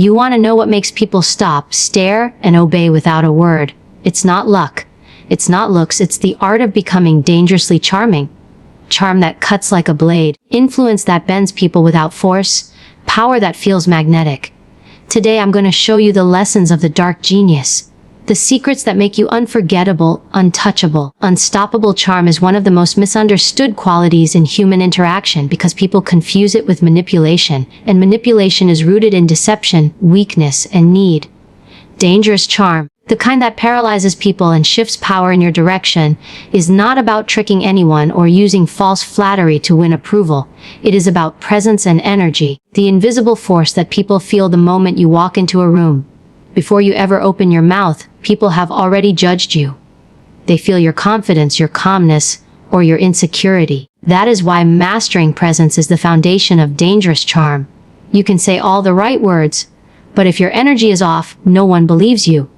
You want to know what makes people stop, stare, and obey without a word. It's not luck. It's not looks. It's the art of becoming dangerously charming. Charm that cuts like a blade. Influence that bends people without force. Power that feels magnetic. Today I'm going to show you the lessons of the dark genius. The secrets that make you unforgettable, untouchable. Unstoppable charm is one of the most misunderstood qualities in human interaction because people confuse it with manipulation, and manipulation is rooted in deception, weakness, and need. Dangerous charm, the kind that paralyzes people and shifts power in your direction, is not about tricking anyone or using false flattery to win approval. It is about presence and energy, the invisible force that people feel the moment you walk into a room. Before you ever open your mouth, people have already judged you. They feel your confidence, your calmness, or your insecurity. That is why mastering presence is the foundation of dangerous charm. You can say all the right words, but if your energy is off, no one believes you.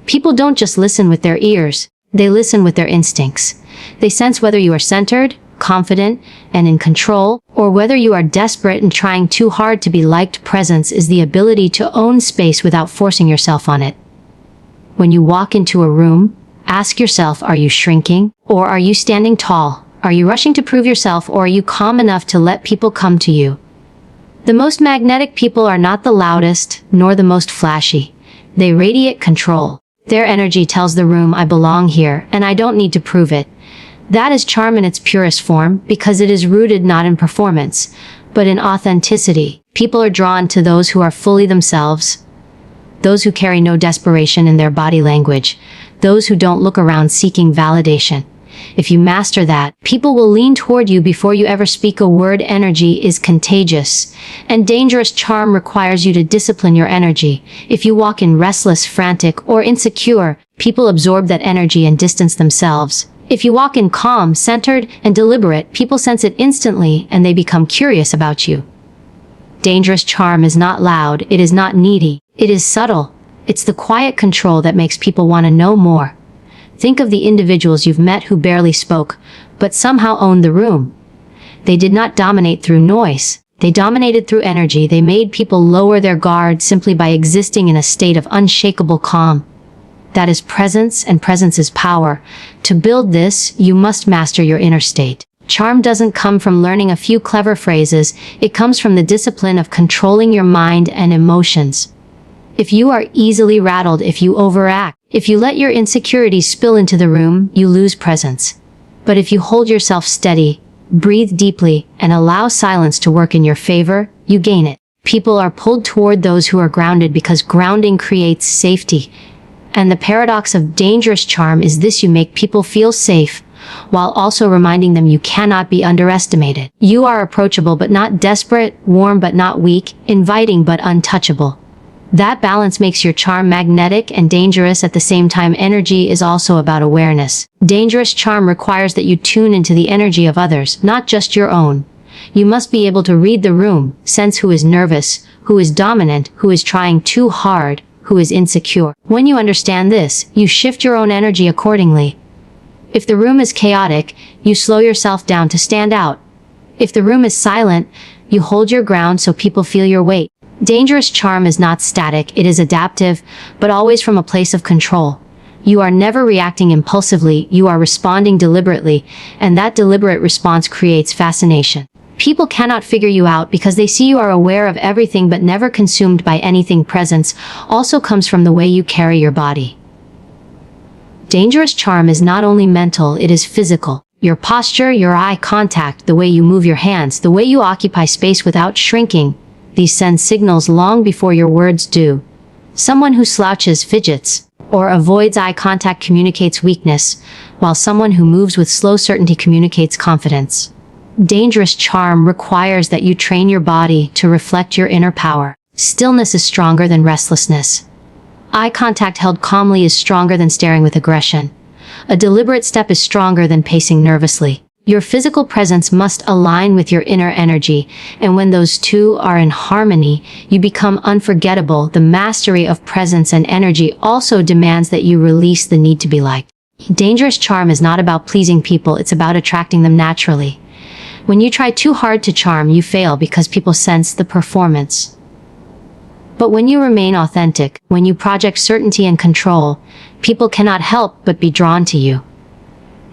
People don't just listen with their ears, they listen with their instincts. They sense whether you are centered, confident, and in control, or whether you are desperate and trying too hard to be liked. Presence is the ability to own space without forcing yourself on it. When you walk into a room, ask yourself, are you shrinking, or are you standing tall? Are you rushing to prove yourself, or are you calm enough to let people come to you? The most magnetic people are not the loudest, nor the most flashy. They radiate control. Their energy tells the room, I belong here, and I don't need to prove it. That is charm in its purest form, because it is rooted not in performance, but in authenticity. People are drawn to those who are fully themselves, those who carry no desperation in their body language, those who don't look around seeking validation. If you master that, people will lean toward you before you ever speak a word. Energy is contagious, and dangerous charm requires you to discipline your energy. If you walk in restless, frantic, or insecure, people absorb that energy and distance themselves. If you walk in calm, centered, and deliberate, people sense it instantly and they become curious about you. Dangerous charm is not loud, it is not needy, it is subtle. It's the quiet control that makes people want to know more. Think of the individuals you've met who barely spoke, but somehow owned the room. They did not dominate through noise. They dominated through energy. They made people lower their guard simply by existing in a state of unshakable calm. That is presence, and presence is power. To build this, you must master your inner state. Charm doesn't come from learning a few clever phrases. It comes from the discipline of controlling your mind and emotions. If you are easily rattled, if you overact, if you let your insecurities spill into the room, you lose presence. But if you hold yourself steady, breathe deeply, and allow silence to work in your favor, you gain it. People are pulled toward those who are grounded because grounding creates safety. And the paradox of dangerous charm is this: you make people feel safe, while also reminding them you cannot be underestimated. You are approachable but not desperate, warm but not weak, inviting but untouchable. That balance makes your charm magnetic and dangerous at the same time. Energy is also about awareness. Dangerous charm requires that you tune into the energy of others, not just your own. You must be able to read the room, sense who is nervous, who is dominant, who is trying too hard, who is insecure. When you understand this, you shift your own energy accordingly. If the room is chaotic, you slow yourself down to stand out. If the room is silent, you hold your ground so people feel your weight. Dangerous charm is not static, it is adaptive, but always from a place of control. You are never reacting impulsively, you are responding deliberately, and that deliberate response creates fascination. People cannot figure you out because they see you are aware of everything but never consumed by anything. Presence also comes from the way you carry your body. Dangerous charm is not only mental, it is physical. Your posture, your eye contact, the way you move your hands, the way you occupy space without shrinking. These send signals long before your words do. Someone who slouches fidgets, or avoids eye contact communicates weakness, while someone who moves with slow certainty communicates confidence. Dangerous charm requires that you train your body to reflect your inner power. Stillness is stronger than restlessness. Eye contact held calmly is stronger than staring with aggression. A deliberate step is stronger than pacing nervously. Your physical presence must align with your inner energy, and when those two are in harmony, you become unforgettable. The mastery of presence and energy also demands that you release the need to be liked. Dangerous charm is not about pleasing people, it's about attracting them naturally. When you try too hard to charm, you fail because people sense the performance. But when you remain authentic, when you project certainty and control, people cannot help but be drawn to you.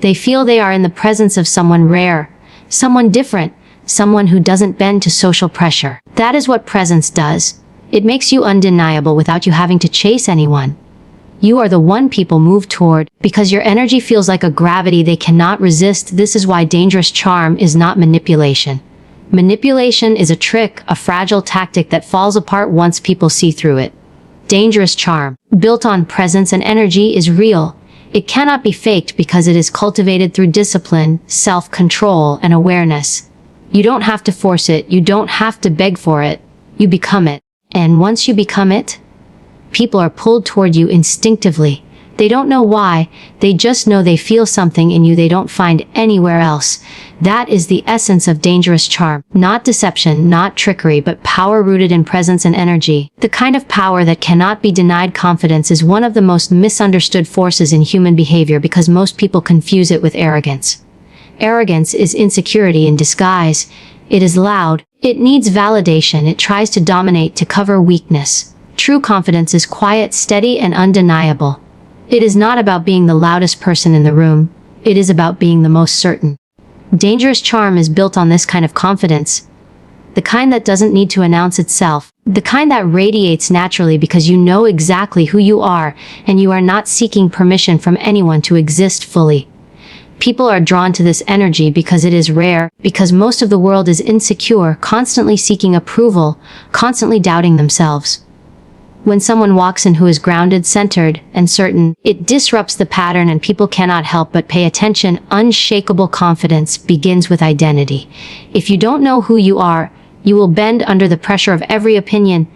They feel they are in the presence of someone rare, someone different, someone who doesn't bend to social pressure. That is what presence does. It makes you undeniable without you having to chase anyone. You are the one people move toward because your energy feels like a gravity they cannot resist. This is why dangerous charm is not manipulation. Manipulation is a trick, a fragile tactic that falls apart once people see through it. Dangerous charm, built on presence and energy, is real. It cannot be faked because it is cultivated through discipline, self-control, and awareness. You don't have to force it. You don't have to beg for it. You become it. And once you become it, people are pulled toward you instinctively. They don't know why. They just know they feel something in you they don't find anywhere else. That is the essence of dangerous charm. Not deception, not trickery, but power rooted in presence and energy. The kind of power that cannot be denied. Confidence is one of the most misunderstood forces in human behavior because most people confuse it with arrogance. Arrogance is insecurity in disguise. It is loud. It needs validation. It tries to dominate to cover weakness. True confidence is quiet, steady, and undeniable. It is not about being the loudest person in the room. It is about being the most certain. Dangerous charm is built on this kind of confidence. The kind that doesn't need to announce itself. The kind that radiates naturally because you know exactly who you are and you are not seeking permission from anyone to exist fully. People are drawn to this energy because it is rare, because most of the world is insecure, constantly seeking approval, constantly doubting themselves. When someone walks in who is grounded, centered, and certain, it disrupts the pattern and people cannot help but pay attention. Unshakable confidence begins with identity. If you don't know who you are, you will bend under the pressure of every opinion,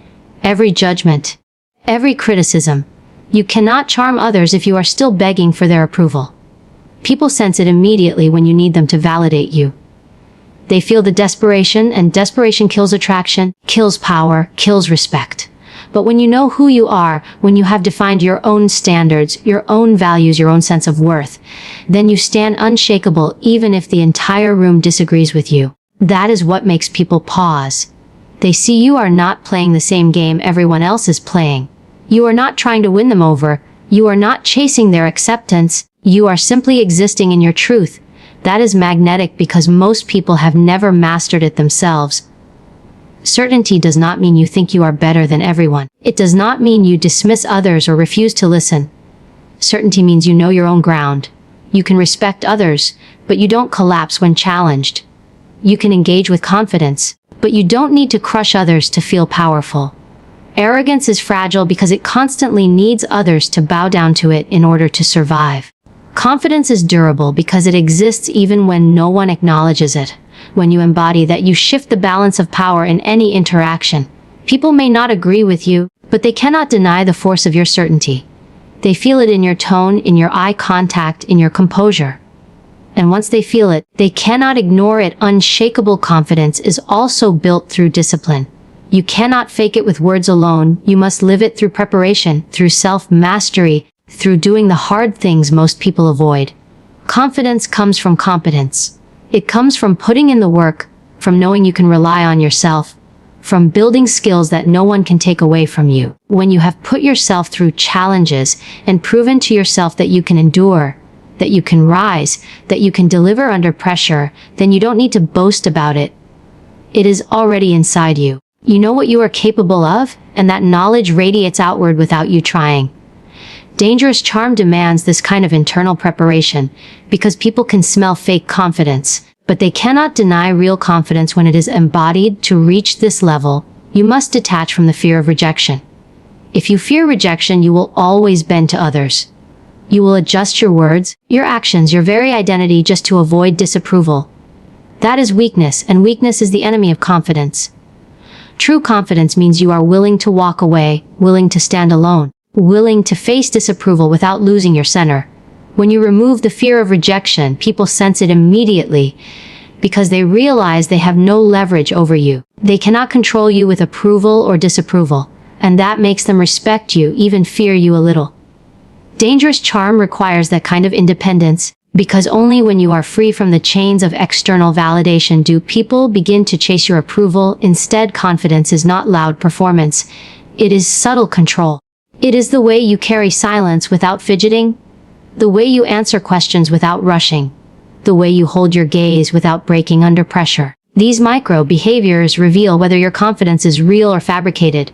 every judgment, every criticism. You cannot charm others if you are still begging for their approval. People sense it immediately when you need them to validate you. They feel the desperation, and desperation kills attraction, kills power, kills respect. But when you know who you are, when you have defined your own standards, your own values, your own sense of worth, then you stand unshakable even if the entire room disagrees with you. That is what makes people pause. They see you are not playing the same game everyone else is playing. You are not trying to win them over. You are not chasing their acceptance. You are simply existing in your truth. That is magnetic because most people have never mastered it themselves. Certainty does not mean you think you are better than everyone. It does not mean you dismiss others or refuse to listen. Certainty means you know your own ground. You can respect others, but you don't collapse when challenged. You can engage with confidence, but you don't need to crush others to feel powerful. Arrogance is fragile because it constantly needs others to bow down to it in order to survive. Confidence is durable because it exists even when no one acknowledges it. When you embody that, you shift the balance of power in any interaction. People may not agree with you, but they cannot deny the force of your certainty. They feel it in your tone, in your eye contact, in your composure. And once they feel it, they cannot ignore it. Unshakable confidence is also built through discipline. You cannot fake it with words alone. You must live it through preparation, through self-mastery, through doing the hard things most people avoid. Confidence comes from competence. It comes from putting in the work, from knowing you can rely on yourself, from building skills that no one can take away from you. When you have put yourself through challenges and proven to yourself that you can endure, that you can rise, that you can deliver under pressure, then you don't need to boast about it. It is already inside you. You know what you are capable of, and that knowledge radiates outward without you trying. Dangerous charm demands this kind of internal preparation because people can smell fake confidence, but they cannot deny real confidence when it is embodied. To reach this level, you must detach from the fear of rejection. If you fear rejection, you will always bend to others. You will adjust your words, your actions, your very identity just to avoid disapproval. That is weakness, and weakness is the enemy of confidence. True confidence means you are willing to walk away, willing to stand alone, willing to face disapproval without losing your center. When you remove the fear of rejection, people sense it immediately because they realize they have no leverage over you. They cannot control you with approval or disapproval, and that makes them respect you, even fear you a little. Dangerous charm requires that kind of independence, because only when you are free from the chains of external validation do people begin to chase your approval. Instead, confidence is not loud performance. It is subtle control. It is the way you carry silence without fidgeting, the way you answer questions without rushing, the way you hold your gaze without breaking under pressure. These micro behaviors reveal whether your confidence is real or fabricated.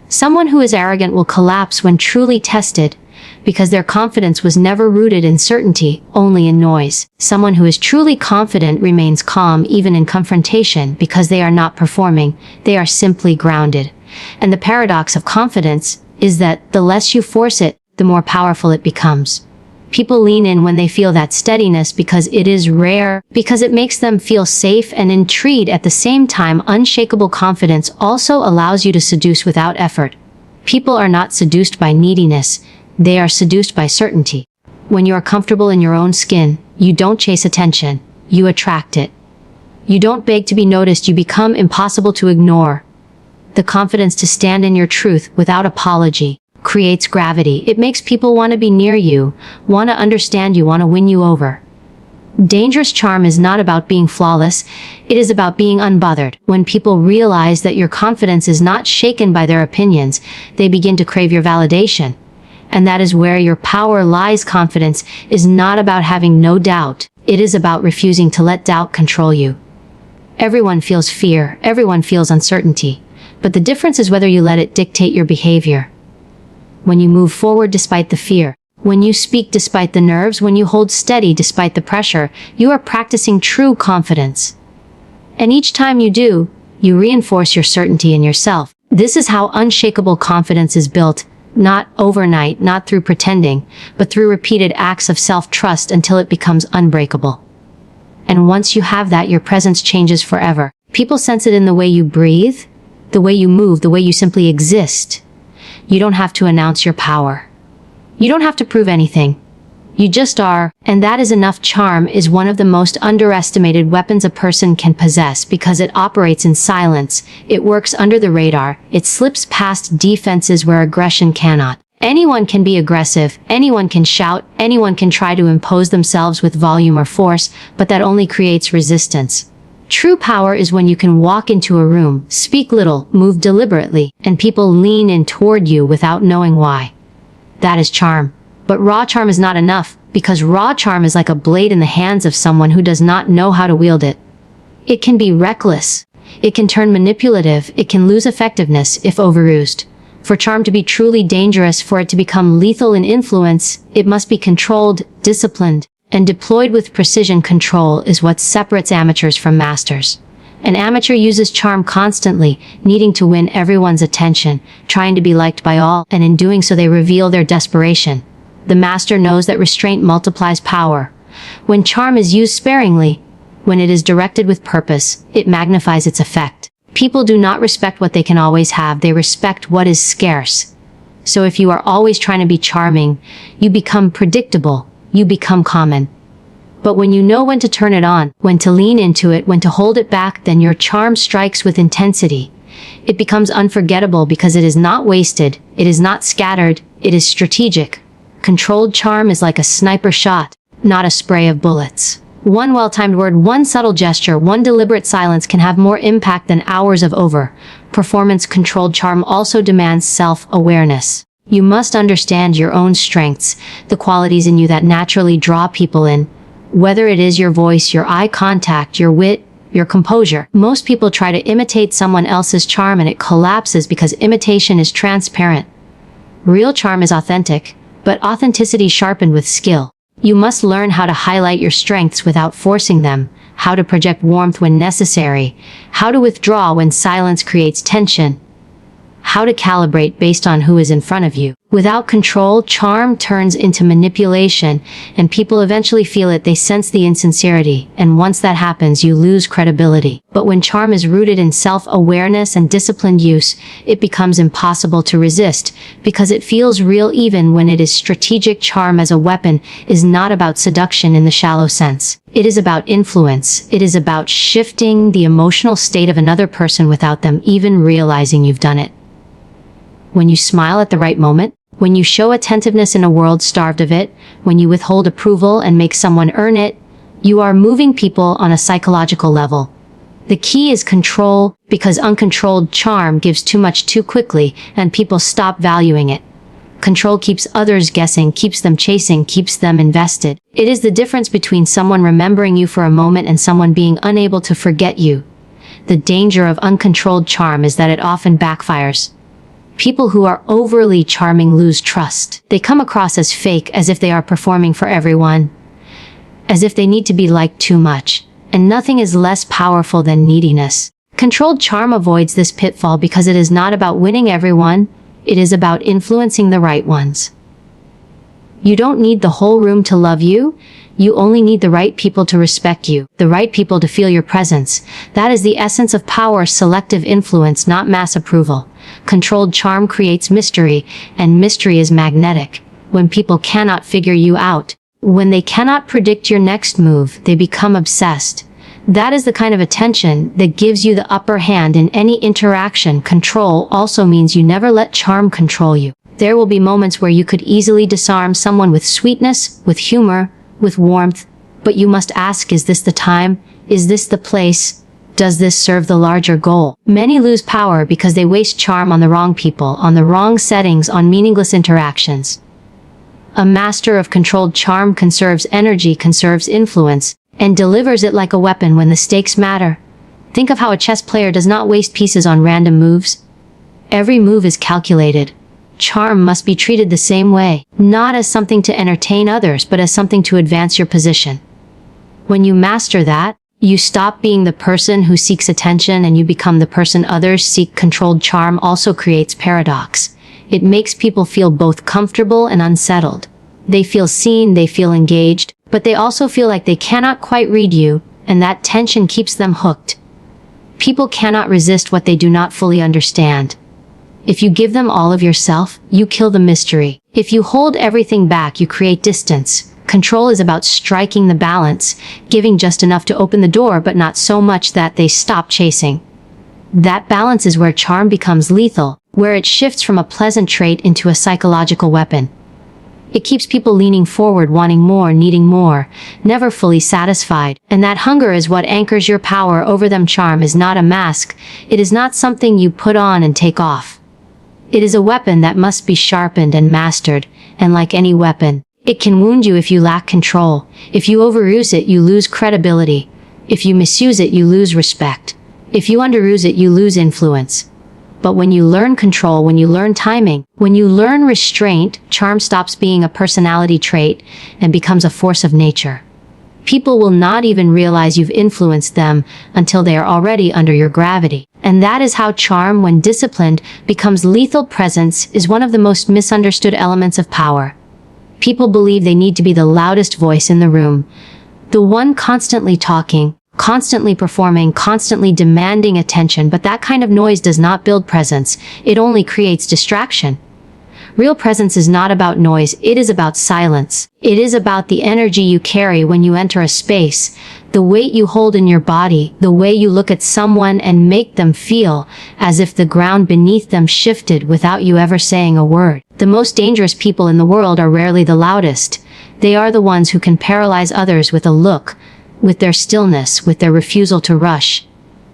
Someone who is arrogant will collapse when truly tested, because their confidence was never rooted in certainty, only in noise. Someone who is truly confident remains calm even in confrontation because they are not performing, they are simply grounded. And the paradox of confidence is that the less you force it, the more powerful it becomes. People lean in when they feel that steadiness because it is rare, because it makes them feel safe and intrigued. At the same time, unshakable confidence also allows you to seduce without effort. People are not seduced by neediness, they are seduced by certainty. When you are comfortable in your own skin, you don't chase attention, you attract it. You don't beg to be noticed, you become impossible to ignore. The confidence to stand in your truth without apology creates gravity. It makes people want to be near you, want to understand you, want to win you over. Dangerous charm is not about being flawless, it is about being unbothered. When people realize that your confidence is not shaken by their opinions, they begin to crave your validation. And that is where your power lies. Confidence is not about having no doubt, it is about refusing to let doubt control you. Everyone feels fear, everyone feels uncertainty, but the difference is whether you let it dictate your behavior. When you move forward despite the fear, when you speak despite the nerves, when you hold steady despite the pressure, you are practicing true confidence. And each time you do, you reinforce your certainty in yourself. This is how unshakable confidence is built, not overnight, not through pretending, but through repeated acts of self-trust until it becomes unbreakable. And once you have that, your presence changes forever. People sense it in the way you breathe, the way you move, the way you simply exist. You don't have to announce your power. You don't have to prove anything. You just are, and that is enough. Charm is one of the most underestimated weapons a person can possess because it operates in silence, it works under the radar, it slips past defenses where aggression cannot. Anyone can be aggressive, anyone can shout, anyone can try to impose themselves with volume or force, but that only creates resistance. True power is when you can walk into a room, speak little, move deliberately, and people lean in toward you without knowing why. That is charm. But raw charm is not enough, because raw charm is like a blade in the hands of someone who does not know how to wield it. It can be reckless. It can turn manipulative. It can lose effectiveness if overused. For charm to be truly dangerous, for it to become lethal in influence, it must be controlled, disciplined, and deployed with precision. Control is what separates amateurs from masters. An amateur uses charm constantly, needing to win everyone's attention, trying to be liked by all, and in doing so they reveal their desperation. The master knows that restraint multiplies power. When charm is used sparingly, when it is directed with purpose, it magnifies its effect. People do not respect what they can always have, they respect what is scarce. So if you are always trying to be charming, you become predictable, you become common. But when you know when to turn it on, when to lean into it, when to hold it back, then your charm strikes with intensity. It becomes unforgettable because it is not wasted, it is not scattered, it is strategic. Controlled charm is like a sniper shot, not a spray of bullets. One well-timed word, one subtle gesture, one deliberate silence can have more impact than hours of over-performance. Controlled charm also demands self-awareness. You must understand your own strengths, the qualities in you that naturally draw people in. Whether it is your voice, your eye contact, your wit, your composure. Most people try to imitate someone else's charm and it collapses because imitation is transparent. Real charm is authentic, but authenticity sharpened with skill. You must learn how to highlight your strengths without forcing them, how to project warmth when necessary, how to withdraw when silence creates tension, how to calibrate based on who is in front of you. Without control, charm turns into manipulation, and people eventually feel it. They sense the insincerity, and once that happens, you lose credibility. But when charm is rooted in self-awareness and disciplined use, it becomes impossible to resist, because it feels real even when it is strategic. Charm as a weapon is not about seduction in the shallow sense. It is about influence. It is about shifting the emotional state of another person without them even realizing you've done it. When you smile at the right moment, when you show attentiveness in a world starved of it, when you withhold approval and make someone earn it, you are moving people on a psychological level. The key is control, because uncontrolled charm gives too much too quickly, and people stop valuing it. Control keeps others guessing, keeps them chasing, keeps them invested. It is the difference between someone remembering you for a moment and someone being unable to forget you. The danger of uncontrolled charm is that it often backfires. People who are overly charming lose trust. They come across as fake, as if they are performing for everyone, as if they need to be liked too much. And nothing is less powerful than neediness. Controlled charm avoids this pitfall because it is not about winning everyone, it is about influencing the right ones. You don't need the whole room to love you, you only need the right people to respect you, the right people to feel your presence. That is the essence of power, selective influence, not mass approval. Controlled charm creates mystery, and mystery is magnetic. When people cannot figure you out, when they cannot predict your next move, they become obsessed. That is the kind of attention that gives you the upper hand in any interaction. Control also means you never let charm control you. There will be moments where you could easily disarm someone with sweetness, with humor, with warmth, but you must ask, is this the time? Is this the place? Does this serve the larger goal? Many lose power because they waste charm on the wrong people, on the wrong settings, on meaningless interactions. A master of controlled charm conserves energy, conserves influence, and delivers it like a weapon when the stakes matter. Think of how a chess player does not waste pieces on random moves. Every move is calculated. Charm must be treated the same way, not as something to entertain others, but as something to advance your position. When you master that, you stop being the person who seeks attention and you become the person others seek. Controlled charm also creates paradox. It makes people feel both comfortable and unsettled. They feel seen, they feel engaged, but they also feel like they cannot quite read you, and that tension keeps them hooked. People cannot resist what they do not fully understand. If you give them all of yourself, you kill the mystery. If you hold everything back, you create distance. Control is about striking the balance, giving just enough to open the door, but not so much that they stop chasing. That balance is where charm becomes lethal, where it shifts from a pleasant trait into a psychological weapon. It keeps people leaning forward, wanting more, needing more, never fully satisfied. And that hunger is what anchors your power over them. Charm is not a mask. It is not something you put on and take off. It is a weapon that must be sharpened and mastered, and like any weapon, it can wound you if you lack control. If you overuse it, you lose credibility. If you misuse it, you lose respect. If you underuse it, you lose influence. But when you learn control, when you learn timing, when you learn restraint, charm stops being a personality trait and becomes a force of nature. People will not even realize you've influenced them until they are already under your gravity. And that is how charm, when disciplined, becomes lethal. Presence is one of the most misunderstood elements of power. People believe they need to be the loudest voice in the room, the one constantly talking, constantly performing, constantly demanding attention, but that kind of noise does not build presence. It only creates distraction. Real presence is not about noise, it is about silence. It is about the energy you carry when you enter a space, the weight you hold in your body, the way you look at someone and make them feel as if the ground beneath them shifted without you ever saying a word. The most dangerous people in the world are rarely the loudest. They are the ones who can paralyze others with a look, with their stillness, with their refusal to rush.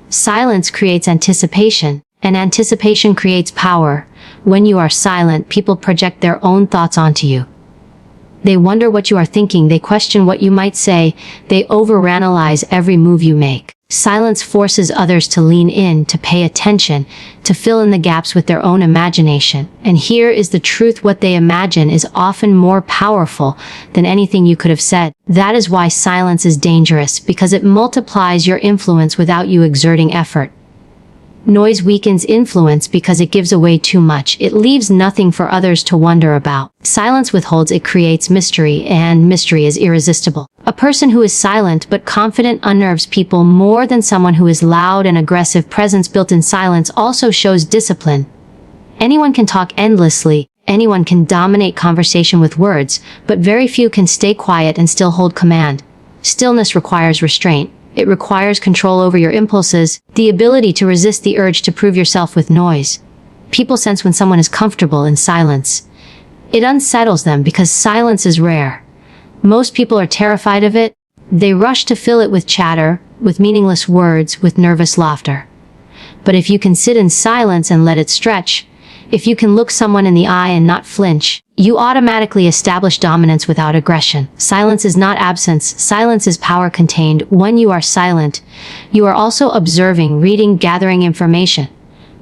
Silence creates anticipation, and anticipation creates power. When you are silent, people project their own thoughts onto you. They wonder what you are thinking, they question what you might say, they overanalyze every move you make. Silence forces others to lean in, to pay attention, to fill in the gaps with their own imagination. And here is the truth: what they imagine is often more powerful than anything you could have said. That is why silence is dangerous, because it multiplies your influence without you exerting effort. Noise weakens influence because it gives away too much. It leaves nothing for others to wonder about. Silence withholds, it creates mystery, and mystery is irresistible. A person who is silent but confident unnerves people more than someone who is loud and aggressive. Presence built in silence also shows discipline. Anyone can talk endlessly, anyone can dominate conversation with words, but very few can stay quiet and still hold command. Stillness requires restraint. It requires control over your impulses, the ability to resist the urge to prove yourself with noise. People sense when someone is comfortable in silence. It unsettles them because silence is rare. Most people are terrified of it. They rush to fill it with chatter, with meaningless words, with nervous laughter. But if you can sit in silence and let it stretch, if you can look someone in the eye and not flinch, you automatically establish dominance without aggression. Silence is not absence. Silence is power contained. When you are silent, you are also observing, reading, gathering information.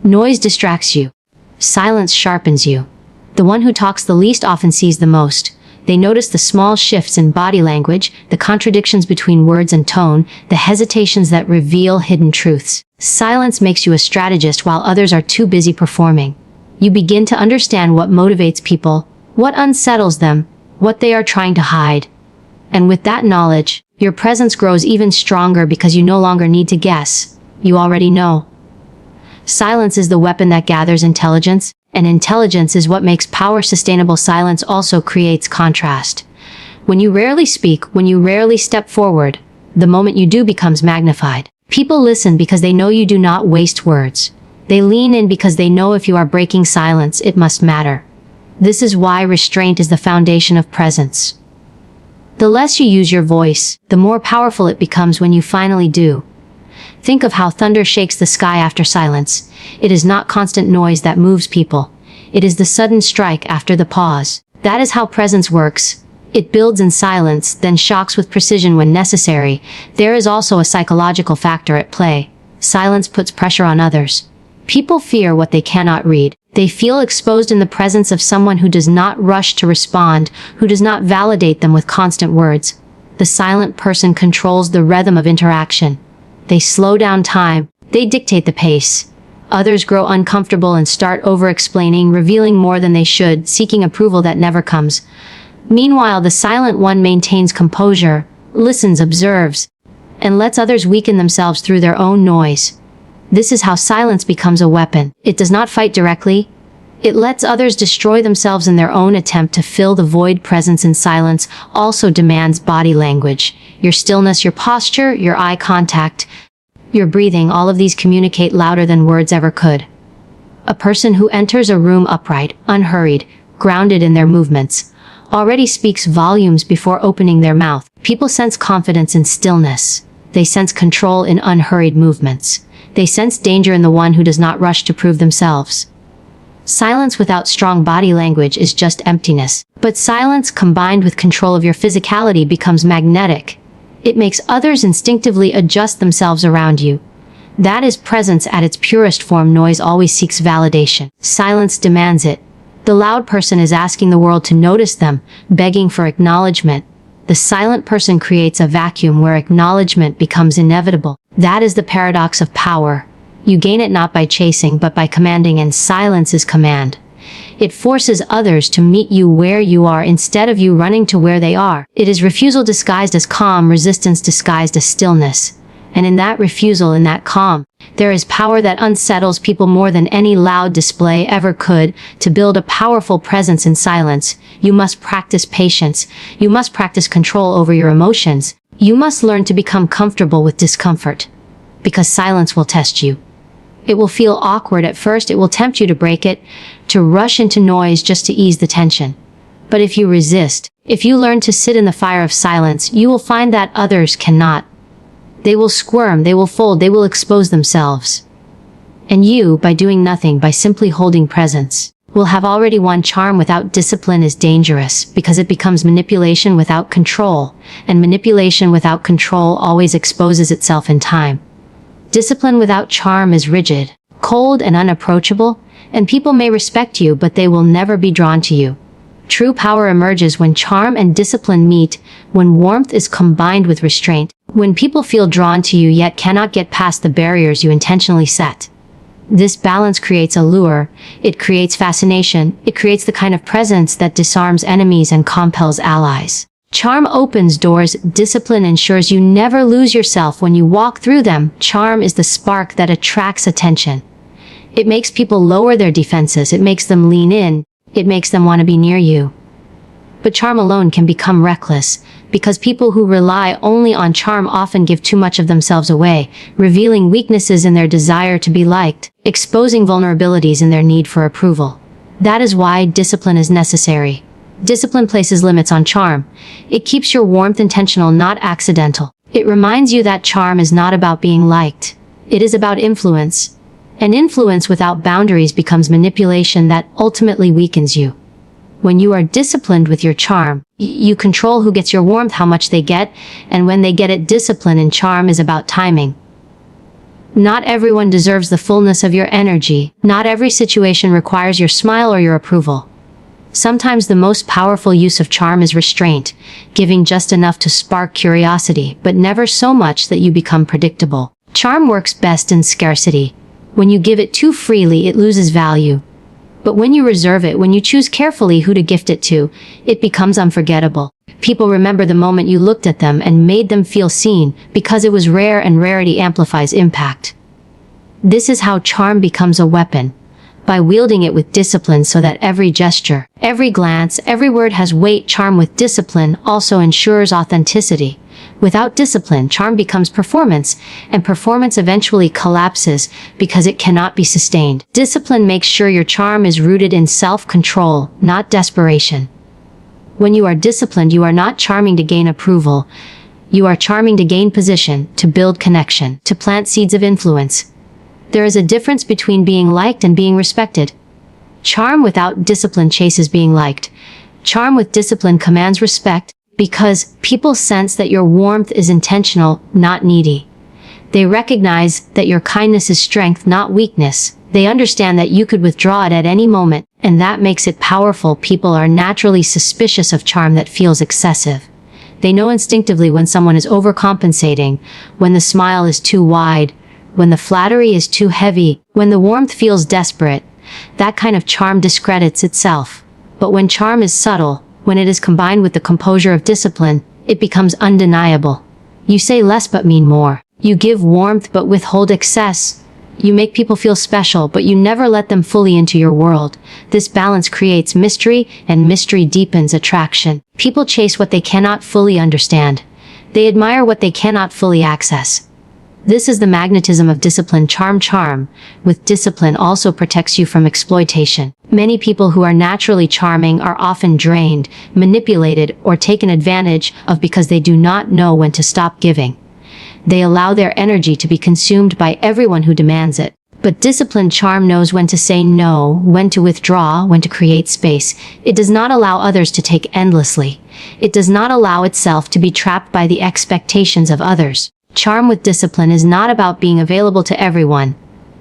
Noise distracts you. Silence sharpens you. The one who talks the least often sees the most. They notice the small shifts in body language, the contradictions between words and tone, the hesitations that reveal hidden truths. Silence makes you a strategist while others are too busy performing. You begin to understand what motivates people, what unsettles them, what they are trying to hide. And with that knowledge, your presence grows even stronger because you no longer need to guess. You already know. Silence is the weapon that gathers intelligence, and intelligence is what makes power sustainable. Silence also creates contrast. When you rarely speak, when you rarely step forward, the moment you do becomes magnified. People listen because they know you do not waste words. They lean in because they know if you are breaking silence, it must matter. This is why restraint is the foundation of presence. The less you use your voice, the more powerful it becomes when you finally do. Think of how thunder shakes the sky after silence. It is not constant noise that moves people. It is the sudden strike after the pause. That is how presence works. It builds in silence, then shocks with precision when necessary. There is also a psychological factor at play. Silence puts pressure on others. People fear what they cannot read. They feel exposed in the presence of someone who does not rush to respond, who does not validate them with constant words. The silent person controls the rhythm of interaction. They slow down time. They dictate the pace. Others grow uncomfortable and start over-explaining, revealing more than they should, seeking approval that never comes. Meanwhile, the silent one maintains composure, listens, observes, and lets others weaken themselves through their own noise. This is how silence becomes a weapon. It does not fight directly. It lets others destroy themselves in their own attempt to fill the void. Presence in silence also demands body language. Your stillness, your posture, your eye contact, your breathing, all of these communicate louder than words ever could. A person who enters a room upright, unhurried, grounded in their movements, already speaks volumes before opening their mouth. People sense confidence in stillness. They sense control in unhurried movements. They sense danger in the one who does not rush to prove themselves. Silence without strong body language is just emptiness. But silence combined with control of your physicality becomes magnetic. It makes others instinctively adjust themselves around you. That is presence at its purest form. Noise always seeks validation. Silence demands it. The loud person is asking the world to notice them, begging for acknowledgement. The silent person creates a vacuum where acknowledgement becomes inevitable. That is the paradox of power. You gain it not by chasing, but by commanding, and silence is command. It forces others to meet you where you are instead of you running to where they are. It is refusal disguised as calm, resistance disguised as stillness. And in that refusal, in that calm, there is power that unsettles people more than any loud display ever could. To build a powerful presence in silence, you must practice patience. You must practice control over your emotions. You must learn to become comfortable with discomfort. Because silence will test you. It will feel awkward at first. It will tempt you to break it, to rush into noise just to ease the tension. But if you resist, if you learn to sit in the fire of silence, you will find that others cannot. They will squirm, they will fold, they will expose themselves. And you, by doing nothing, by simply holding presence, will have already won. Charm without discipline is dangerous because it becomes manipulation without control, and manipulation without control always exposes itself in time. Discipline without charm is rigid, cold, and unapproachable, and people may respect you, but they will never be drawn to you. True power emerges when charm and discipline meet, when warmth is combined with restraint, when people feel drawn to you yet cannot get past the barriers you intentionally set. This balance creates allure, it creates fascination, it creates the kind of presence that disarms enemies and compels allies. Charm opens doors, discipline ensures you never lose yourself when you walk through them. Charm is the spark that attracts attention. It makes people lower their defenses, it makes them lean in, it makes them want to be near you. But charm alone can become reckless, because people who rely only on charm often give too much of themselves away, revealing weaknesses in their desire to be liked, exposing vulnerabilities in their need for approval. That is why discipline is necessary. Discipline places limits on charm. It keeps your warmth intentional, not accidental. It reminds you that charm is not about being liked. It is about influence. And influence without boundaries becomes manipulation that ultimately weakens you. When you are disciplined with your charm, you control who gets your warmth, how much they get, and when they get it. Discipline and charm is about timing. Not everyone deserves the fullness of your energy. Not every situation requires your smile or your approval. Sometimes the most powerful use of charm is restraint, giving just enough to spark curiosity, but never so much that you become predictable. Charm works best in scarcity. When you give it too freely, it loses value. But when you reserve it, when you choose carefully who to gift it to, it becomes unforgettable. People remember the moment you looked at them and made them feel seen, because it was rare, and rarity amplifies impact. This is how charm becomes a weapon, by wielding it with discipline so that every gesture, every glance, every word has weight. Charm with discipline also ensures authenticity. Without discipline, charm becomes performance, and performance eventually collapses because it cannot be sustained. Discipline makes sure your charm is rooted in self-control, not desperation. When you are disciplined, you are not charming to gain approval. You are charming to gain position, to build connection, to plant seeds of influence. There is a difference between being liked and being respected. Charm without discipline chases being liked. Charm with discipline commands respect, because people sense that your warmth is intentional, not needy. They recognize that your kindness is strength, not weakness. They understand that you could withdraw it at any moment, and that makes it powerful. People are naturally suspicious of charm that feels excessive. They know instinctively when someone is overcompensating, when the smile is too wide, when the flattery is too heavy, when the warmth feels desperate. That kind of charm discredits itself. But when charm is subtle, when it is combined with the composure of discipline, it becomes undeniable. You say less but mean more. You give warmth but withhold excess. You make people feel special, but you never let them fully into your world. This balance creates mystery, and mystery deepens attraction. People chase what they cannot fully understand. They admire what they cannot fully access. This is the magnetism of discipline. Charm with discipline also protects you from exploitation. Many people who are naturally charming are often drained, manipulated, or taken advantage of because they do not know when to stop giving. They allow their energy to be consumed by everyone who demands it. But disciplined charm knows when to say no, when to withdraw, when to create space. It does not allow others to take endlessly. It does not allow itself to be trapped by the expectations of others. Charm with discipline is not about being available to everyone.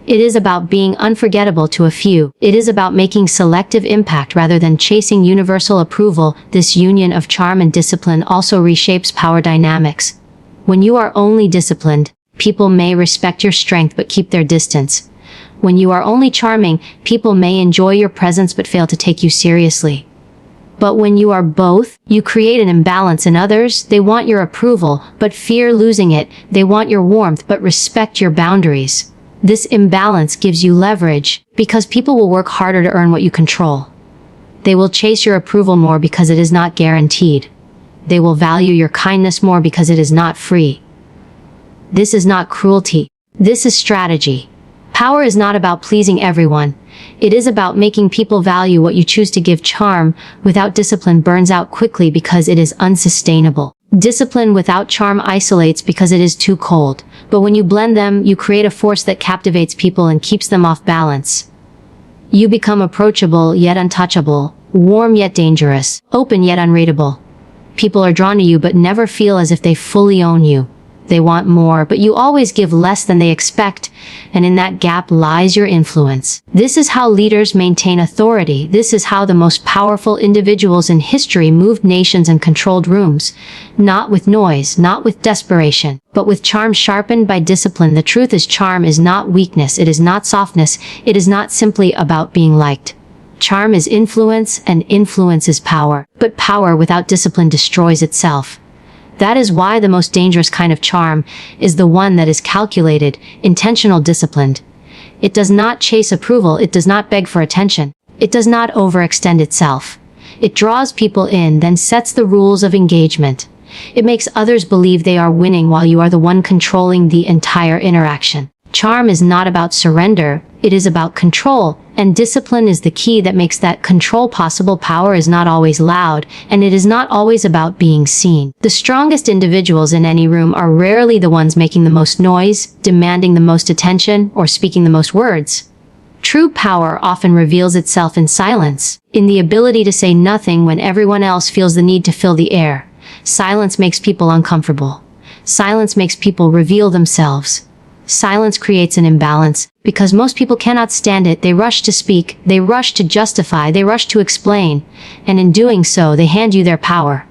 It is about being unforgettable to a few. It is about making selective impact rather than chasing universal approval. This union of charm and discipline also reshapes power dynamics. When you are only disciplined, people may respect your strength but keep their distance. When you are only charming, people may enjoy your presence but fail to take you seriously. But when you are both, you create an imbalance in others. They want your approval, but fear losing it. They want your warmth, but respect your boundaries. This imbalance gives you leverage, because people will work harder to earn what you control. They will chase your approval more because it is not guaranteed. They will value your kindness more because it is not free. This is not cruelty. This is strategy. Power is not about pleasing everyone. It is about making people value what you choose to give. Charm without discipline burns out quickly because it is unsustainable. Discipline without charm isolates because it is too cold. But when you blend them, you create a force that captivates people and keeps them off balance. You become approachable yet untouchable, warm yet dangerous, open yet unreadable. People are drawn to you but never feel as if they fully own you. They want more, but you always give less than they expect, and in that gap lies your influence. This is how leaders maintain authority. This is how the most powerful individuals in history moved nations and controlled rooms. Not with noise, not with desperation, but with charm sharpened by discipline. The truth is, charm is not weakness, it is not softness, it is not simply about being liked. Charm is influence, and influence is power. But power without discipline destroys itself. That is why the most dangerous kind of charm is the one that is calculated, intentional, disciplined. It does not chase approval, it does not beg for attention. It does not overextend itself. It draws people in, then sets the rules of engagement. It makes others believe they are winning while you are the one controlling the entire interaction. Charm is not about surrender, it is about control, and discipline is the key that makes that control possible. Power is not always loud, and it is not always about being seen. The strongest individuals in any room are rarely the ones making the most noise, demanding the most attention, or speaking the most words. True power often reveals itself in silence, in the ability to say nothing when everyone else feels the need to fill the air. Silence makes people uncomfortable. Silence makes people reveal themselves. Silence creates an imbalance, because most people cannot stand it. They rush to speak, they rush to justify, they rush to explain, and in doing so, they hand you their power.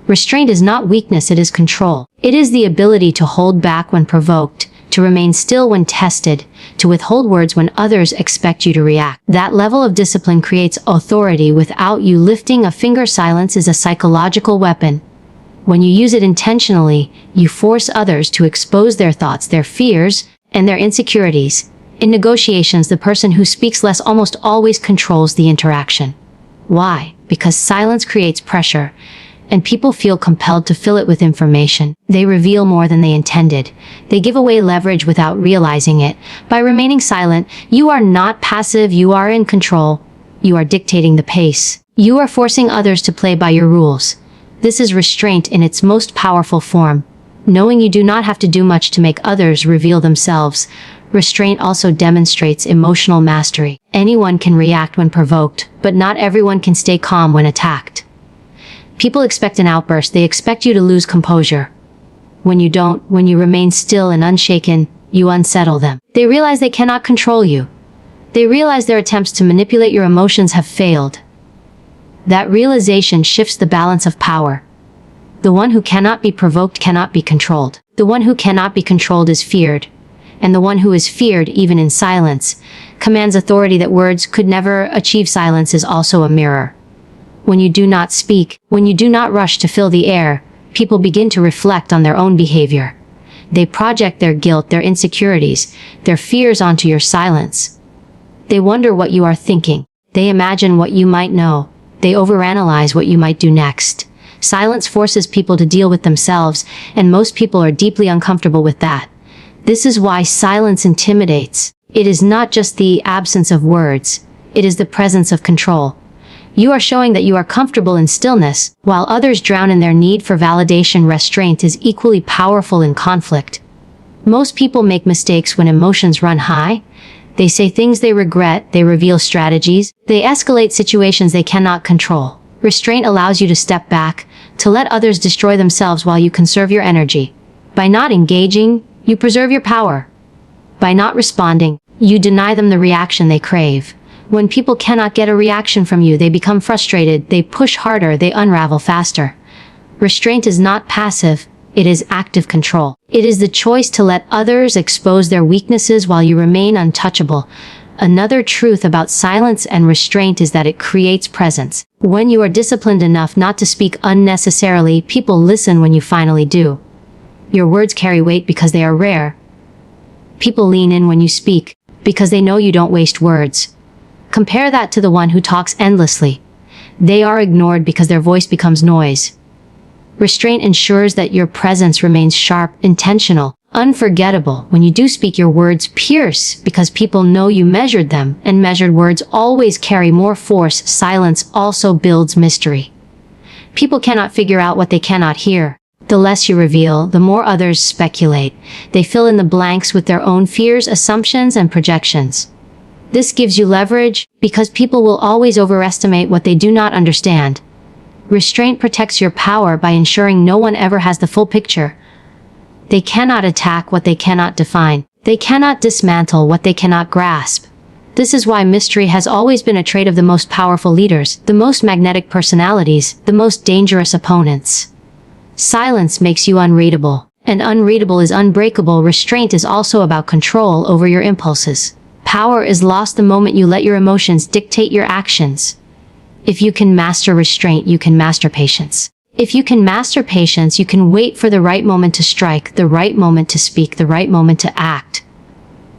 Restraint is not weakness, it is control. It is the ability to hold back when provoked, to remain still when tested, to withhold words when others expect you to react. That level of discipline creates authority without you lifting a finger. Silence is a psychological weapon. When you use it intentionally, you force others to expose their thoughts, their fears, and their insecurities. In negotiations, the person who speaks less almost always controls the interaction. Why? Because silence creates pressure, and people feel compelled to fill it with information. They reveal more than they intended. They give away leverage without realizing it. By remaining silent, you are not passive, you are in control. You are dictating the pace. You are forcing others to play by your rules. This is restraint in its most powerful form. Knowing you do not have to do much to make others reveal themselves. Restraint also demonstrates emotional mastery. Anyone can react when provoked, but not everyone can stay calm when attacked. People expect an outburst, they expect you to lose composure. When you don't, when you remain still and unshaken, you unsettle them. They realize they cannot control you. They realize their attempts to manipulate your emotions have failed. That realization shifts the balance of power. The one who cannot be provoked cannot be controlled. The one who cannot be controlled is feared. And the one who is feared, even in silence, commands authority that words could never achieve. Silence is also a mirror. When you do not speak, when you do not rush to fill the air, people begin to reflect on their own behavior. They project their guilt, their insecurities, their fears onto your silence. They wonder what you are thinking. They imagine what you might know. They overanalyze what you might do next. Silence forces people to deal with themselves, and most people are deeply uncomfortable with that. This is why silence intimidates. It is not just the absence of words. It is the presence of control. You are showing that you are comfortable in stillness, while others drown in their need for validation. Restraint is equally powerful in conflict. Most people make mistakes when emotions run high. They say things they regret, they reveal strategies, they escalate situations they cannot control. Restraint allows you to step back, to let others destroy themselves while you conserve your energy. By not engaging, you preserve your power. By not responding, you deny them the reaction they crave. When people cannot get a reaction from you, they become frustrated, they push harder, they unravel faster. Restraint is not passive. It is active control. It is the choice to let others expose their weaknesses while you remain untouchable. Another truth about silence and restraint is that it creates presence. When you are disciplined enough not to speak unnecessarily, people listen when you finally do. Your words carry weight because they are rare. People lean in when you speak, because they know you don't waste words. Compare that to the one who talks endlessly. They are ignored because their voice becomes noise. Restraint ensures that your presence remains sharp, intentional, unforgettable. When you do speak, your words pierce because people know you measured them, and measured words always carry more force. Silence also builds mystery. People cannot figure out what they cannot hear. The less you reveal, the more others speculate. They fill in the blanks with their own fears, assumptions, and projections. This gives you leverage because people will always overestimate what they do not understand. Restraint protects your power by ensuring no one ever has the full picture. They cannot attack what they cannot define. They cannot dismantle what they cannot grasp. This is why mystery has always been a trait of the most powerful leaders, the most magnetic personalities, the most dangerous opponents. Silence makes you unreadable, and unreadable is unbreakable. Restraint is also about control over your impulses. Power is lost the moment you let your emotions dictate your actions. If you can master restraint, you can master patience. If you can master patience, you can wait for the right moment to strike, the right moment to speak, the right moment to act.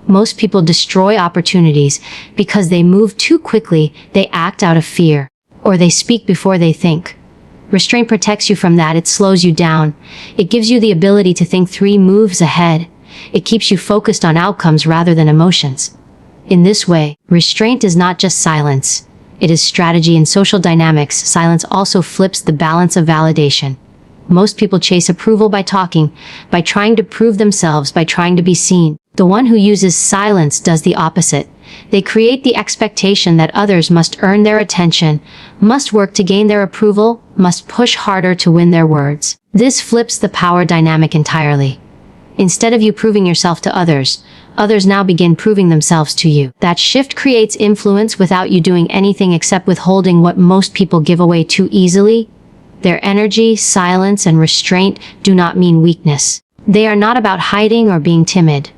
Most people destroy opportunities because they move too quickly, they act out of fear, or they speak before they think. Restraint protects you from that. It slows you down. It gives you the ability to think 3 moves ahead. It keeps you focused on outcomes rather than emotions. In this way, restraint is not just silence. It is strategy. In social dynamics. Silence also flips the balance of validation. Most people chase approval by talking, by trying to prove themselves, by trying to be seen. The one who uses silence does the opposite. They create the expectation that others must earn their attention, must work to gain their approval, must push harder to win their words. This flips the power dynamic entirely. Instead of you proving yourself to others, others now begin proving themselves to you. That shift creates influence without you doing anything except withholding what most people give away too easily. Their energy, silence, and restraint do not mean weakness. They are not about hiding or being timid.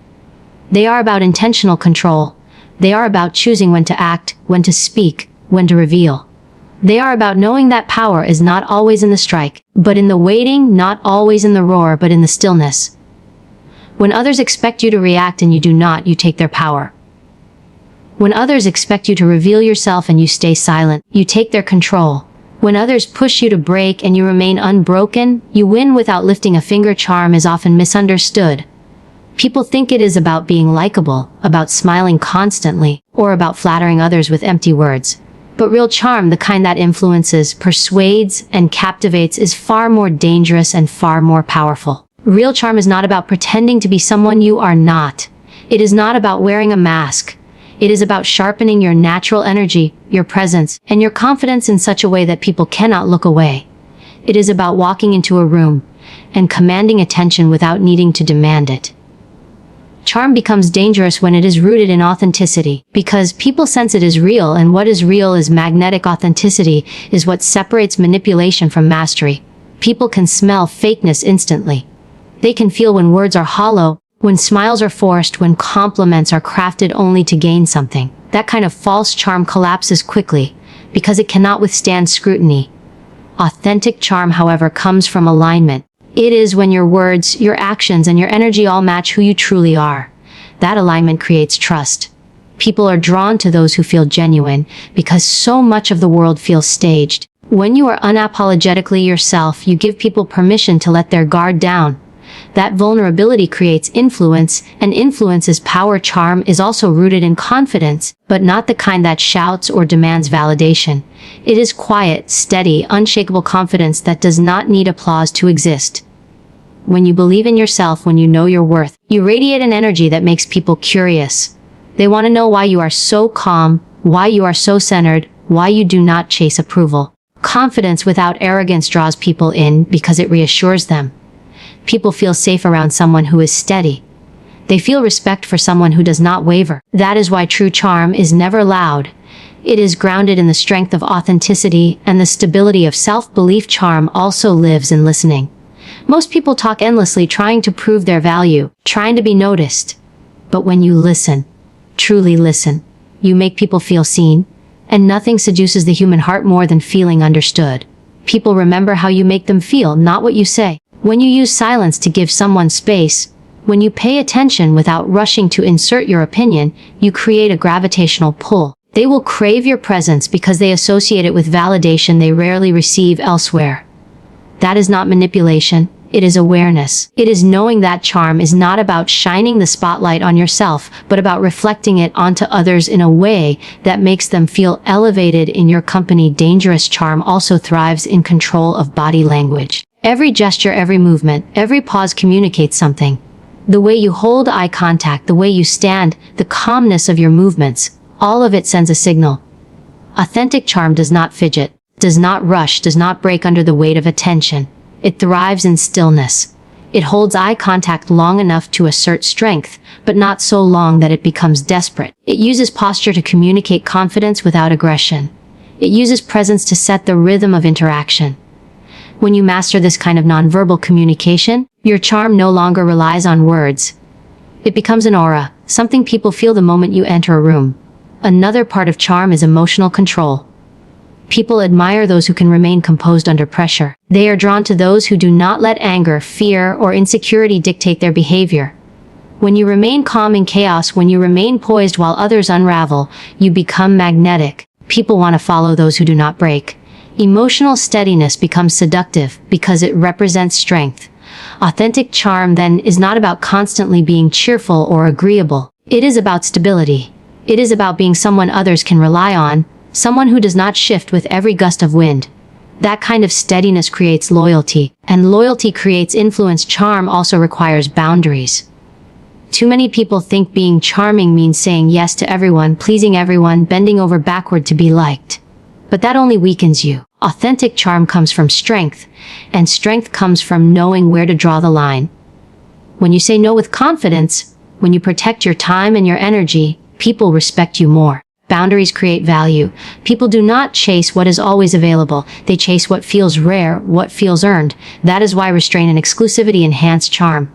They are about intentional control. They are about choosing when to act, when to speak, when to reveal. They are about knowing that power is not always in the strike, but in the waiting, not always in the roar, but in the stillness. When others expect you to react and you do not, you take their power. When others expect you to reveal yourself and you stay silent, you take their control. When others push you to break and you remain unbroken, you win without lifting a finger. Charm is often misunderstood. People think it is about being likable, about smiling constantly, or about flattering others with empty words. But real charm, the kind that influences, persuades, and captivates, is far more dangerous and far more powerful. Real charm is not about pretending to be someone you are not. It is not about wearing a mask. It is about sharpening your natural energy, your presence, and your confidence in such a way that people cannot look away. It is about walking into a room and commanding attention without needing to demand it. Charm becomes dangerous when it is rooted in authenticity, because people sense it is real, and what is real is magnetic. Authenticity is what separates manipulation from mastery. People can smell fakeness instantly. They can feel when words are hollow, when smiles are forced, when compliments are crafted only to gain something. That kind of false charm collapses quickly, because it cannot withstand scrutiny. Authentic charm, however, comes from alignment. It is when your words, your actions, and your energy all match who you truly are. That alignment creates trust. People are drawn to those who feel genuine, because so much of the world feels staged. When you are unapologetically yourself, you give people permission to let their guard down. That vulnerability creates influence, and influence is power. Charm is also rooted in confidence, but not the kind that shouts or demands validation. It is quiet, steady, unshakable confidence that does not need applause to exist. When you believe in yourself, when you know your worth, you radiate an energy that makes people curious. They want to know why you are so calm, why you are so centered, why you do not chase approval. Confidence without arrogance draws people in because it reassures them. People feel safe around someone who is steady. They feel respect for someone who does not waver. That is why true charm is never loud. It is grounded in the strength of authenticity and the stability of self-belief. Charm also lives in listening. Most people talk endlessly, trying to prove their value, trying to be noticed. But when you listen, truly listen, you make people feel seen, and nothing seduces the human heart more than feeling understood. People remember how you make them feel, not what you say. When you use silence to give someone space, when you pay attention without rushing to insert your opinion, you create a gravitational pull. They will crave your presence because they associate it with validation they rarely receive elsewhere. That is not manipulation. It is awareness. It is knowing that charm is not about shining the spotlight on yourself, but about reflecting it onto others in a way that makes them feel elevated in your company. Dangerous charm also thrives in control of body language. Every gesture, every movement, every pause communicates something. The way you hold eye contact, the way you stand, the calmness of your movements, all of it sends a signal. Authentic charm does not fidget, does not rush, does not break under the weight of attention. It thrives in stillness. It holds eye contact long enough to assert strength, but not so long that it becomes desperate. It uses posture to communicate confidence without aggression. It uses presence to set the rhythm of interaction. When you master this kind of nonverbal communication, your charm no longer relies on words. It becomes an aura, something people feel the moment you enter a room. Another part of charm is emotional control. People admire those who can remain composed under pressure. They are drawn to those who do not let anger, fear, or insecurity dictate their behavior. When you remain calm in chaos, when you remain poised while others unravel, you become magnetic. People want to follow those who do not break. Emotional steadiness becomes seductive because it represents strength. Authentic charm, then, is not about constantly being cheerful or agreeable. It is about stability. It is about being someone others can rely on, someone who does not shift with every gust of wind. That kind of steadiness creates loyalty, and loyalty creates influence. Charm also requires boundaries. Too many people think being charming means saying yes to everyone, pleasing everyone, bending over backward to be liked. But that only weakens you. Authentic charm comes from strength, and strength comes from knowing where to draw the line. When you say no with confidence, when you protect your time and your energy, people respect you more. Boundaries create value. People do not chase what is always available. They chase what feels rare, what feels earned. That is why restraint and exclusivity enhance charm.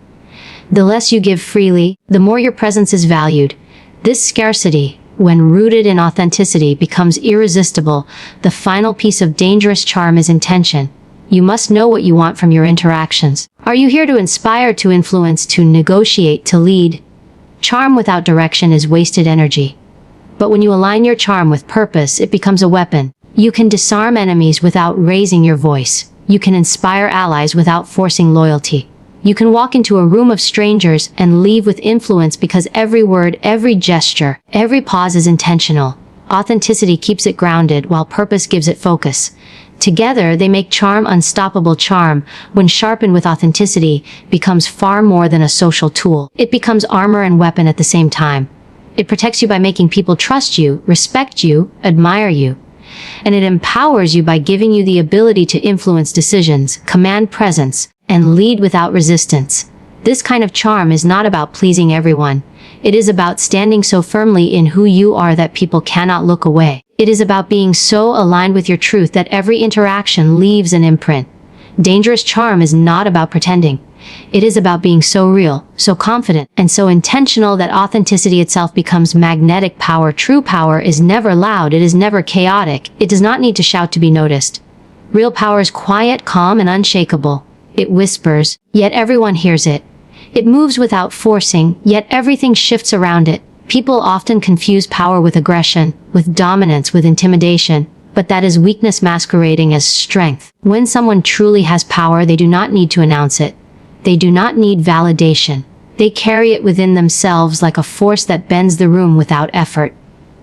The less you give freely, the more your presence is valued. This scarcity, when rooted in authenticity, becomes irresistible. The final piece of dangerous charm is intention. You must know what you want from your interactions. Are you here to inspire, to influence, to negotiate, to lead? Charm without direction is wasted energy. But when you align your charm with purpose, it becomes a weapon. You can disarm enemies without raising your voice. You can inspire allies without forcing loyalty. You can walk into a room of strangers and leave with influence because every word, every gesture, every pause is intentional. Authenticity keeps it grounded while purpose gives it focus. Together, they make charm unstoppable. Charm, when sharpened with authenticity, becomes far more than a social tool. It becomes armor and weapon at the same time. It protects you by making people trust you, respect you, admire you. And it empowers you by giving you the ability to influence decisions, command presence, and lead without resistance. This kind of charm is not about pleasing everyone. It is about standing so firmly in who you are that people cannot look away. It is about being so aligned with your truth that every interaction leaves an imprint. Dangerous charm is not about pretending. It is about being so real, so confident, and so intentional that authenticity itself becomes magnetic power. True power is never loud. It is never chaotic. It does not need to shout to be noticed. Real power is quiet, calm, and unshakable. It whispers, yet everyone hears it. It moves without forcing, yet everything shifts around it. People often confuse power with aggression, with dominance, with intimidation, but that is weakness masquerading as strength. When someone truly has power, they do not need to announce it. They do not need validation. They carry it within themselves like a force that bends the room without effort.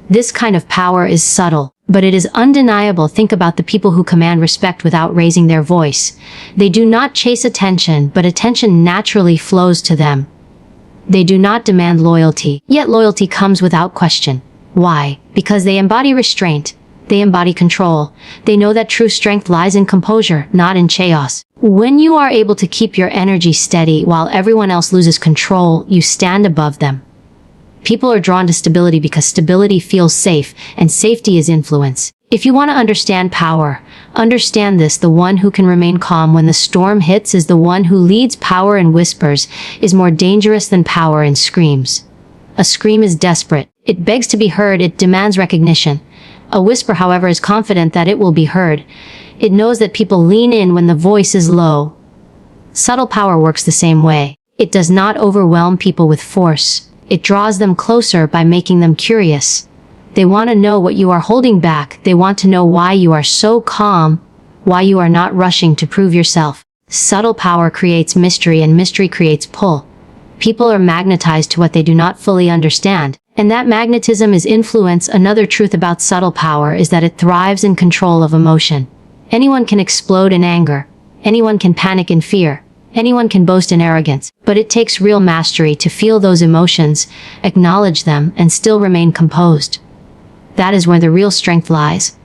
This kind of power is subtle, but it is undeniable. Think about the people who command respect without raising their voice. They do not chase attention, but attention naturally flows to them. They do not demand loyalty, yet loyalty comes without question. Why? Because they embody restraint. They embody control. They know that true strength lies in composure, not in chaos. When you are able to keep your energy steady while everyone else loses control, you stand above them. People are drawn to stability because stability feels safe, and safety is influence. If you want to understand power, understand this: the one who can remain calm when the storm hits is the one who leads. Power in whispers is more dangerous than power in screams. A scream is desperate. It begs to be heard. It demands recognition. A whisper, however, is confident that it will be heard. It knows that people lean in when the voice is low. Subtle power works the same way. It does not overwhelm people with force. It draws them closer by making them curious. They want to know what you are holding back. They want to know why you are so calm, why you are not rushing to prove yourself. Subtle power creates mystery, and mystery creates pull. People are magnetized to what they do not fully understand, and that magnetism is influence. Another truth about subtle power is that it thrives in control of emotion. Anyone can explode in anger. Anyone can panic in fear. Anyone can boast in arrogance, but it takes real mastery to feel those emotions, acknowledge them, and still remain composed. That is where the real strength lies.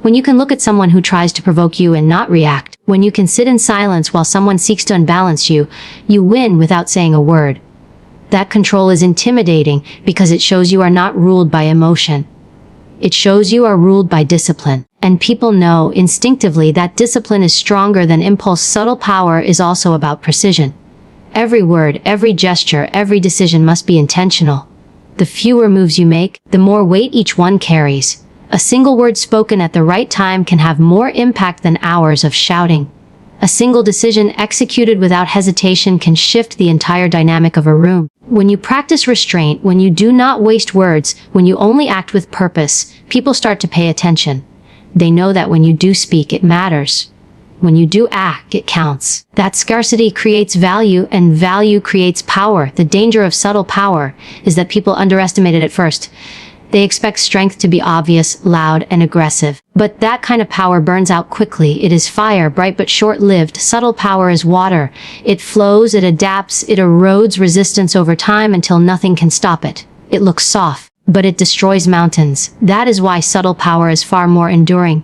When you can look at someone who tries to provoke you and not react, when you can sit in silence while someone seeks to unbalance you, you win without saying a word. That control is intimidating because it shows you are not ruled by emotion. It shows you are ruled by discipline. And people know instinctively that discipline is stronger than impulse. Subtle power is also about precision. Every word, every gesture, every decision must be intentional. The fewer moves you make, the more weight each one carries. A single word spoken at the right time can have more impact than hours of shouting. A single decision executed without hesitation can shift the entire dynamic of a room. When you practice restraint, when you do not waste words, when you only act with purpose, people start to pay attention. They know that when you do speak, it matters. When you do act, it counts. That scarcity creates value, and value creates power. The danger of subtle power is that people underestimate it at first. They expect strength to be obvious, loud, and aggressive. But that kind of power burns out quickly. It is fire, bright but short-lived. Subtle power is water. It flows, it adapts, it erodes resistance over time until nothing can stop it. It looks soft, but it destroys mountains. That is why subtle power is far more enduring.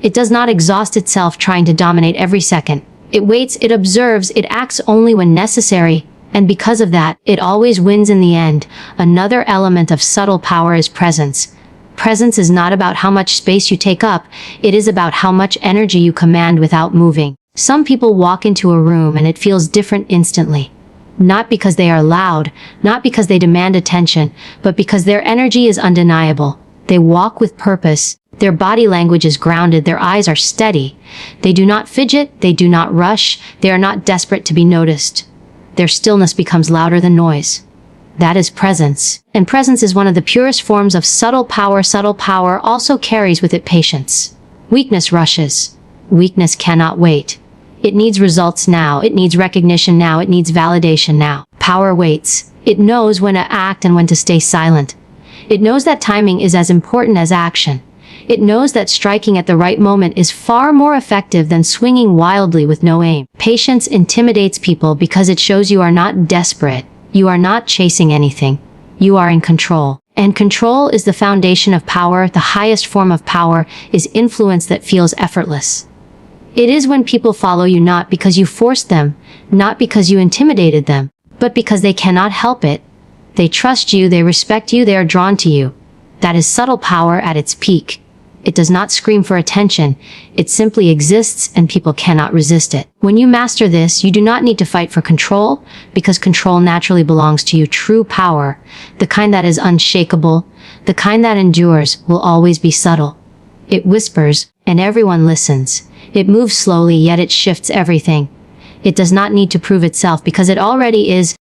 It does not exhaust itself trying to dominate every second. It waits, it observes, it acts only when necessary. And because of that, it always wins in the end. Another element of subtle power is presence. Presence is not about how much space you take up. It is about how much energy you command without moving. Some people walk into a room and it feels different instantly. Not because they are loud, not because they demand attention, but because their energy is undeniable. They walk with purpose. Their body language is grounded. Their eyes are steady. They do not fidget. They do not rush. They are not desperate to be noticed. Their stillness becomes louder than noise. That is presence. And presence is one of the purest forms of subtle power. Subtle power also carries with it patience. Weakness rushes. Weakness cannot wait. It needs results now. It needs recognition now. It needs validation now. Power waits. It knows when to act and when to stay silent. It knows that timing is as important as action. It knows that striking at the right moment is far more effective than swinging wildly with no aim. Patience intimidates people because it shows you are not desperate. You are not chasing anything. You are in control. And control is the foundation of power. The highest form of power is influence that feels effortless. It is when people follow you not because you forced them, not because you intimidated them, but because they cannot help it. They trust you, they respect you, they are drawn to you. That is subtle power at its peak. It does not scream for attention. It simply exists and people cannot resist it. When you master this, you do not need to fight for control because control naturally belongs to you. True power, the kind that is unshakable, the kind that endures, will always be subtle. It whispers and everyone listens. It moves slowly, yet it shifts everything. It does not need to prove itself because it already is.